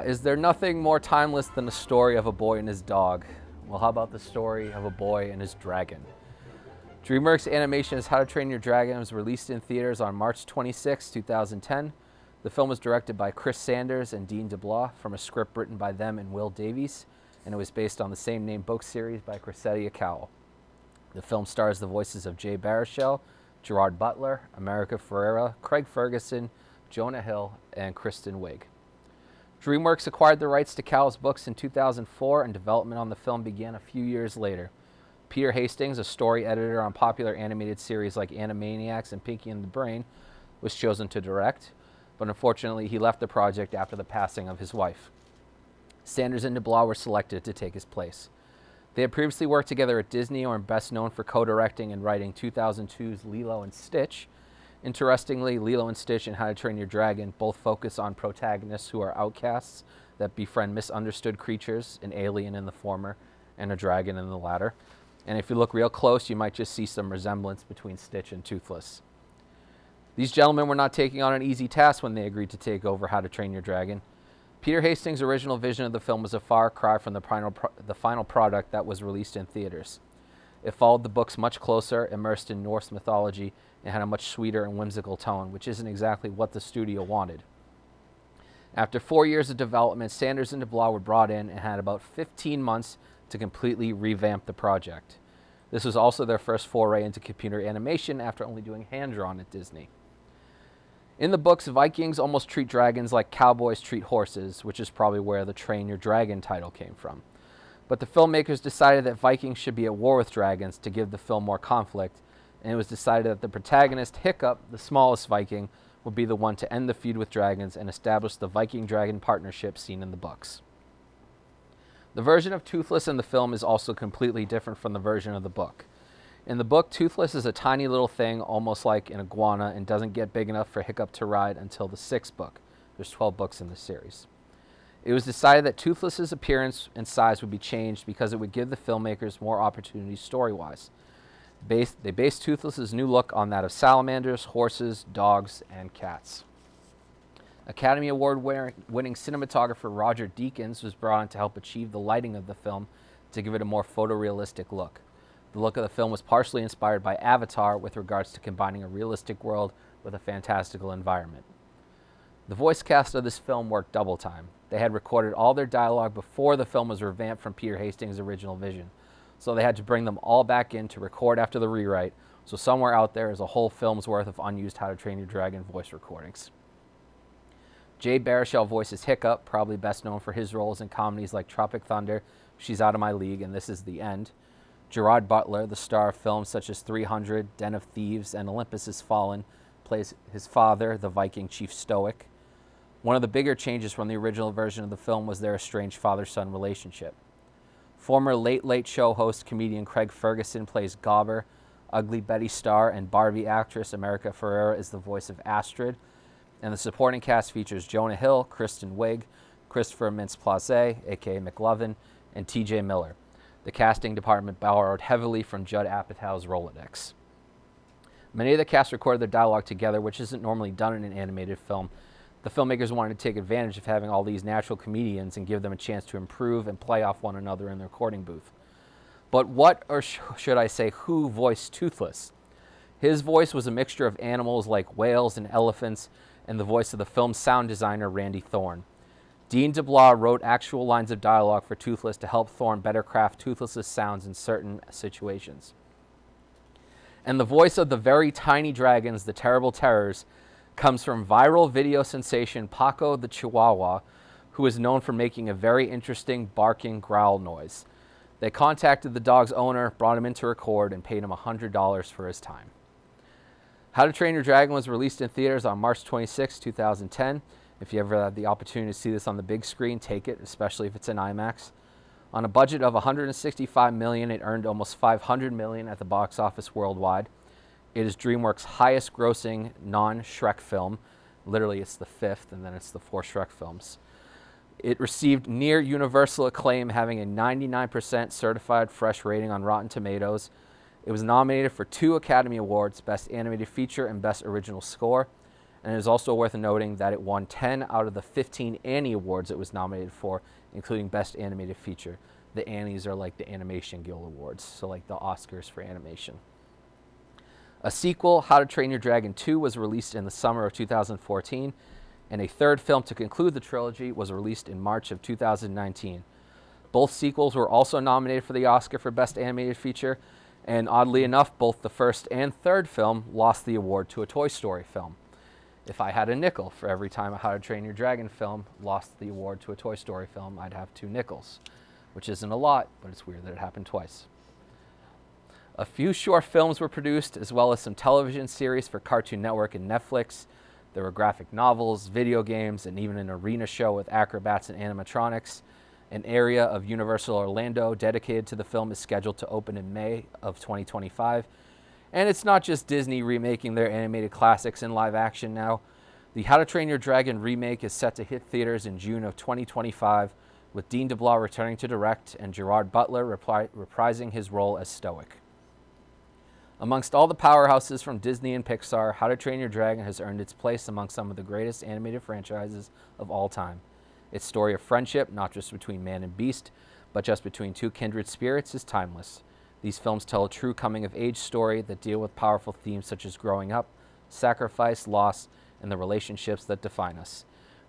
Is there nothing more timeless than the story of a boy and his dog? Well, how about the story of a boy and his dragon? Dreamworks Animation's How to Train Your Dragon was released in theaters on March 26, 2010. The film was directed by Chris Sanders and Dean DeBlois from a script written by them and Will Davies, and it was based on the same-name book series by Cressida Cowell. The film stars the voices of Jay Baruchel, Gerard Butler, America Ferrera, Craig Ferguson, Jonah Hill, and Kristen Wiig. DreamWorks acquired the rights to Cowell's books in 2004, and development on the film began a few years later. Peter Hastings, a story editor on popular animated series like Animaniacs and Pinky and the Brain, was chosen to direct, but unfortunately he left the project after the passing of his wife. Sanders and DeBlois were selected to take his place. They had previously worked together at Disney, or are best known for co-directing and writing 2002's Lilo and Stitch. Interestingly, Lilo and Stitch and How to Train Your Dragon both focus on protagonists who are outcasts that befriend misunderstood creatures, an alien in the former and a dragon in the latter. And if you look real close, you might just see some resemblance between Stitch and Toothless. These gentlemen were not taking on an easy task when they agreed to take over How to Train Your Dragon. Peter Hastings' original vision of the film was a far cry from the final product that was released in theaters. It followed the books much closer, immersed in Norse mythology, and had a much sweeter and whimsical tone, which isn't exactly what the studio wanted. After 4 years of development, Sanders and DeBlois were brought in and had about 15 months to completely revamp the project. This was also their first foray into computer animation after only doing hand-drawn at Disney. In the books, Vikings almost treat dragons like cowboys treat horses, which is probably where the Train Your Dragon title came from. But the filmmakers decided that Vikings should be at war with dragons to give the film more conflict, and it was decided that the protagonist, Hiccup, the smallest Viking, would be the one to end the feud with dragons and establish the Viking-dragon partnership seen in the books. The version of Toothless in the film is also completely different from the version of the book. In the book, Toothless is a tiny little thing, almost like an iguana, and doesn't get big enough for Hiccup to ride until the 6th book. There's 12 books in the series. It was decided that Toothless's appearance and size would be changed because it would give the filmmakers more opportunities story-wise. They based Toothless's new look on that of salamanders, horses, dogs, and cats. Academy Award-winning cinematographer Roger Deakins was brought in to help achieve the lighting of the film to give it a more photorealistic look. The look of the film was partially inspired by Avatar with regards to combining a realistic world with a fantastical environment. The voice cast of this film worked double time. They had recorded all their dialogue before the film was revamped from Peter Hastings' original vision, so they had to bring them all back in to record after the rewrite, so somewhere out there is a whole film's worth of unused How to Train Your Dragon voice recordings. Jay Baruchel voices Hiccup, probably best known for his roles in comedies like Tropic Thunder, She's Out of My League, and This Is the End. Gerard Butler, the star of films such as 300, Den of Thieves, and Olympus Has Fallen, plays his father, the Viking chief Stoic. One of the bigger changes from the original version of the film was their estranged father-son relationship. Former Late Late Show host comedian Craig Ferguson plays Gobber. Ugly Betty star and Barbie actress America Ferrera is the voice of Astrid. And the supporting cast features Jonah Hill, Kristen Wiig, Christopher Mintz-Plasse, a.k.a. McLovin, and T.J. Miller. The casting department borrowed heavily from Judd Apatow's Rolodex. Many of the cast recorded their dialogue together, which isn't normally done in an animated film. The filmmakers wanted to take advantage of having all these natural comedians and give them a chance to improve and play off one another in the recording booth. But what, or should I say, who voiced Toothless? His voice was a mixture of animals like whales and elephants, and the voice of the film's sound designer, Randy Thorne. Dean DeBlois wrote actual lines of dialogue for Toothless to help Thorne better craft Toothless's sounds in certain situations. And the voice of the very tiny dragons, the Terrible Terrors, comes from viral video sensation Paco the Chihuahua, who is known for making a very interesting barking growl noise. They contacted the dog's owner, brought him in to record, and paid him $100 for his time. How to Train Your Dragon was released in theaters on March 26, 2010. If you ever had the opportunity to see this on the big screen, take it, especially if it's in IMAX. On a budget of $165 million, it earned almost $500 million at the box office worldwide. It is DreamWorks' highest grossing non-Shrek film. Literally, it's the 5th, and then it's the 4 Shrek films. It received near universal acclaim, having a 99% certified fresh rating on Rotten Tomatoes. It was nominated for 2 Academy Awards, Best Animated Feature and Best Original Score. And it is also worth noting that it won 10 out of the 15 Annie Awards it was nominated for, including Best Animated Feature. The Annies are like the Animation Guild Awards, so like the Oscars for animation. A sequel, How to Train Your Dragon 2, was released in the summer of 2014, and a third film to conclude the trilogy was released in March of 2019. Both sequels were also nominated for the Oscar for Best Animated Feature, and oddly enough, both the first and third film lost the award to a Toy Story film. If I had a nickel for every time a How to Train Your Dragon film lost the award to a Toy Story film, I'd have 2 nickels, which isn't a lot, but it's weird that it happened twice. A few short films were produced, as well as some television series for Cartoon Network and Netflix. There were graphic novels, video games, and even an arena show with acrobats and animatronics. An area of Universal Orlando dedicated to the film is scheduled to open in May of 2025. And it's not just Disney remaking their animated classics in live action now. The How to Train Your Dragon remake is set to hit theaters in June of 2025, with Dean DeBlois returning to direct and Gerard Butler reprising his role as Stoic. Amongst all the powerhouses from Disney and Pixar, How to Train Your Dragon has earned its place among some of the greatest animated franchises of all time. Its story of friendship, not just between man and beast, but just between two kindred spirits, is timeless. These films tell a true coming-of-age story that deal with powerful themes such as growing up, sacrifice, loss, and the relationships that define us.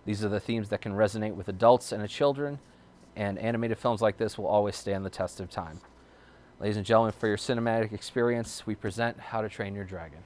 These are the themes that can resonate with adults and children, and animated films like this will always stand the test of time. Ladies and gentlemen, for your cinematic experience, we present How to Train Your Dragon.